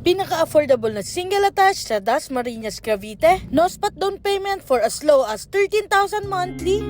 pinaka-affordable na single attached sa Dasmariñas, Cavite. No spot down payment for as low as 13,000 monthly.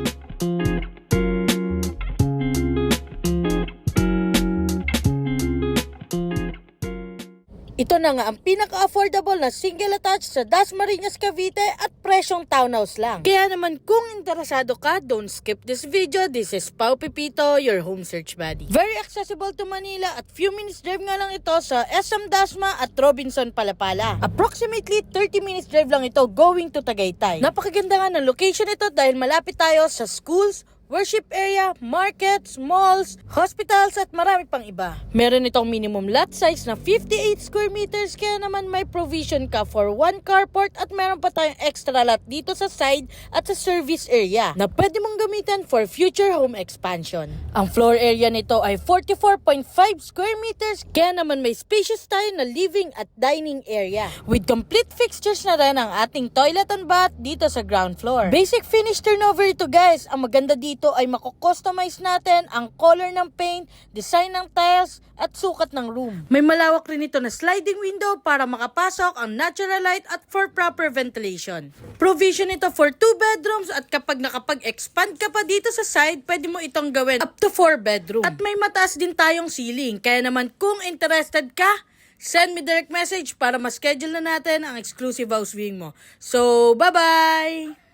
Ito na nga ang pinaka-affordable na single attached sa Dasmariñas, Cavite at presyong townhouse lang. Kaya naman kung interesado ka, don't skip this video. This is Pao Pipito, your home search buddy. Very accessible to Manila at few minutes drive nga lang ito sa SM Dasma at Robinson Palapala. Approximately 30 minutes drive lang ito going to Tagaytay. Napakaganda nga ng location ito dahil malapit tayo sa schools, worship area, markets, malls, hospitals at marami pang iba. Meron itong minimum lot size na 58 square meters kaya naman may provision ka for one carport at meron pa tayong extra lot dito sa side at sa service area na pwede mong gamitin for future home expansion. Ang floor area nito ay 44.5 square meters kaya naman may spacious tayo na living at dining area. With complete fixtures na rin ang ating toilet and bath dito sa ground floor. Basic finish turnover ito guys. Ang maganda dito ay mako-customize natin ang color ng paint, design ng tiles, at sukat ng room. May malawak rin ito na sliding window para makapasok ang natural light at for proper ventilation. Provision ito for 2 bedrooms at kapag nakapag-expand ka pa dito sa side, pwede mo itong gawin up to 4 bedroom. At may mataas din tayong ceiling, kaya naman kung interested ka, send me direct message para ma-schedule na natin ang exclusive house viewing mo. So, bye-bye!